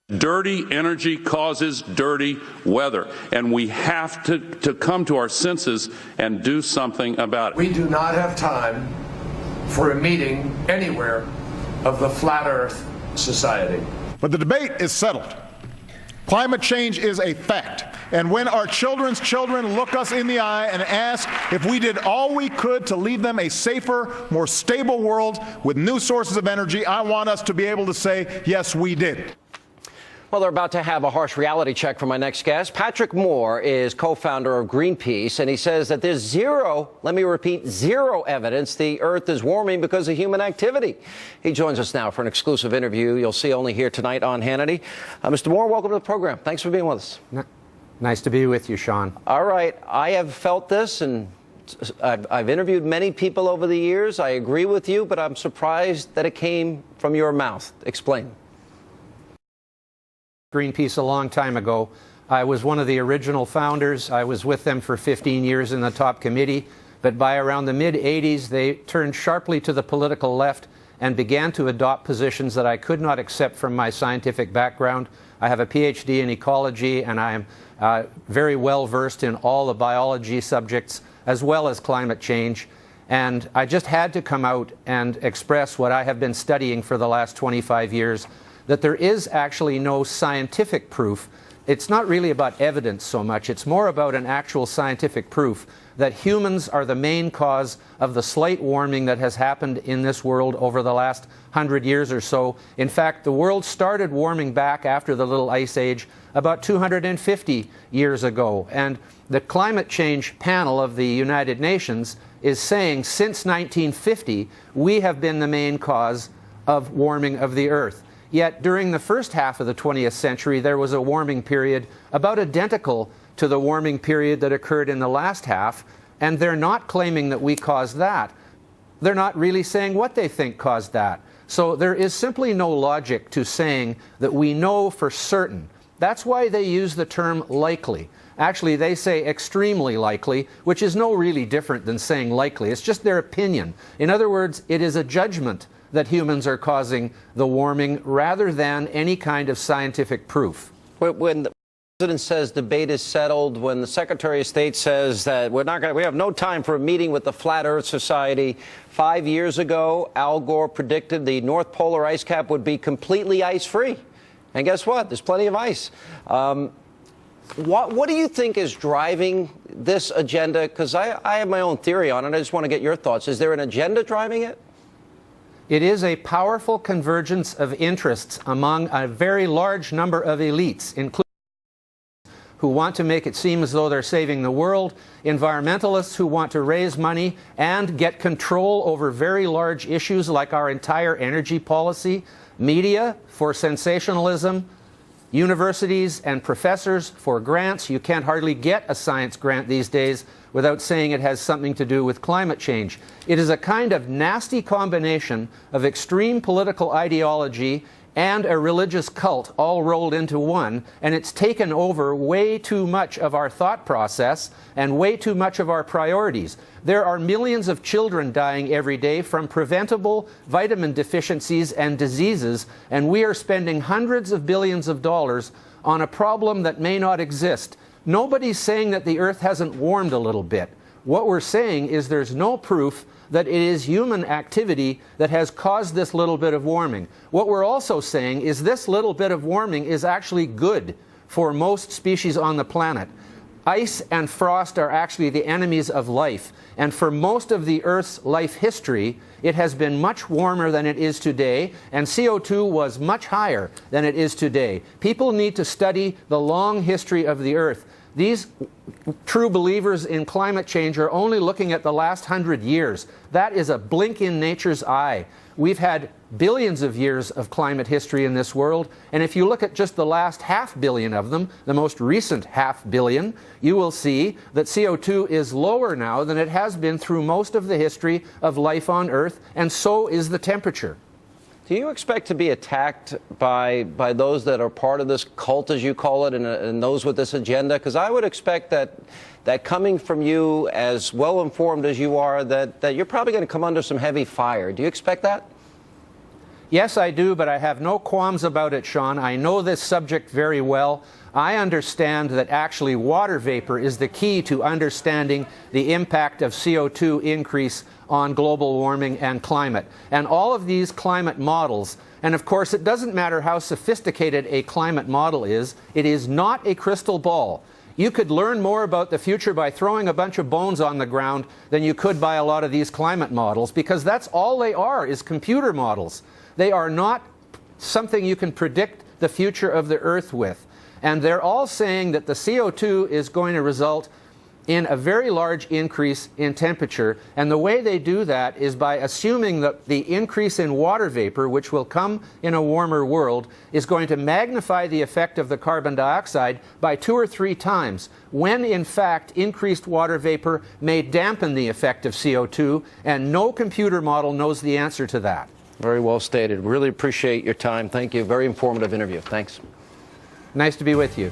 Dirty energy causes dirty weather, and we have to come to our senses and do something about it. We do not have time for a meeting anywhere of the Flat Earth Society. But the debate is settled. Climate change is a fact. And when our children's children look us in the eye and ask if we did all we could to leave them a safer, more stable world with new sources of energy, I want us to be able to say, yes, we did. Well, they're about to have a harsh reality check for my next guest. Patrick Moore is co-founder of Greenpeace, and he says that there's zero, let me repeat, zero evidence the Earth is warming because of human activity. He joins us now for an exclusive interview you'll see only here tonight on Hannity. Mr. Moore, welcome to the program. Thanks for being with us. Nice to be with you, Sean. All right. I have felt this, and I've interviewed many people over the years. I agree with you, but I'm surprised that it came from your mouth. Explain. Greenpeace a long time ago. I was one of the original founders. I was with them for 15 years in the top committee. But by around the mid-'80s, they turned sharply to the political left and began to adopt positions that I could not accept from my scientific background. I have a PhD in ecology, and I am very well versed in all the biology subjects as well as climate change. And I just had to come out and express what I have been studying for the last 25 years, that there is actually no scientific proof. It's not really about evidence so much. It's more about an actual scientific proof that humans are the main cause of the slight warming that has happened in this world over the last 100 years or so. In fact, the world started warming back after the Little Ice Age about 250 years ago. And the climate change panel of the United Nations is saying since 1950, we have been the main cause of warming of the Earth. Yet during the first half of the 20th century, there was a warming period about identical to the warming period that occurred in the last half, and they're not claiming that we caused that. They're not really saying what they think caused that. So there is simply no logic to saying that we know for certain. That's why they use the term likely. Actually, they say extremely likely, which is no really different than saying likely. It's just their opinion. In other words, it is a judgment that humans are causing the warming rather than any kind of scientific proof. When the president says debate is settled, when the Secretary of State says that we have no time for a meeting with the Flat Earth Society, 5 years ago, Al Gore predicted the North Polar ice cap would be completely ice-free. And guess what? There's plenty of ice. What do you think is driving this agenda? Because I have my own theory on it. I just want to get your thoughts. Is there an agenda driving it? It is a powerful convergence of interests among a very large number of elites, including who want to make it seem as though they're saving the world, environmentalists who want to raise money and get control over very large issues like our entire energy policy, media for sensationalism, universities and professors for grants. You can't hardly get a science grant these days without saying it has something to do with climate change. It is a kind of nasty combination of extreme political ideology and a religious cult all rolled into one, and it's taken over way too much of our thought process and way too much of our priorities. There are millions of children dying every day from preventable vitamin deficiencies and diseases, and we are spending hundreds of billions of dollars on a problem that may not exist. Nobody's saying that the Earth hasn't warmed a little bit. What we're saying is there's no proof that it is human activity that has caused this little bit of warming. What we're also saying is this little bit of warming is actually good for most species on the planet. Ice and frost are actually the enemies of life, and for most of the Earth's life history, it has been much warmer than it is today, and CO2 was much higher than it is today. People need to study the long history of the Earth. These true believers in climate change are only looking at the last 100 years. That is a blink in nature's eye. We've had billions of years of climate history in this world, and if you look at just the last 500 million of them, the most recent 500 million, you will see that CO2 is lower now than it has been through most of the history of life on Earth, and so is the temperature. Do you expect to be attacked by those that are part of this cult, as you call it, and those with this agenda? Because I would expect that coming from you, as well-informed as you are, that you're probably going to come under some heavy fire. Do you expect that? Yes, I do, but I have no qualms about it, Sean. I know this subject very well. I understand that actually water vapor is the key to understanding the impact of CO2 increase on global warming and climate. And all of these climate models, and of course it doesn't matter how sophisticated a climate model is, it is not a crystal ball. You could learn more about the future by throwing a bunch of bones on the ground than you could by a lot of these climate models, because that's all they are, is computer models. They are not something you can predict the future of the Earth with. And they're all saying that the CO2 is going to result in a very large increase in temperature. And the way they do that is by assuming that the increase in water vapor, which will come in a warmer world, is going to magnify the effect of the carbon dioxide by 2 or 3 times, when in fact increased water vapor may dampen the effect of CO2, and no computer model knows the answer to that. Very well stated. Really appreciate your time. Thank you. Very informative interview. Thanks. Nice to be with you.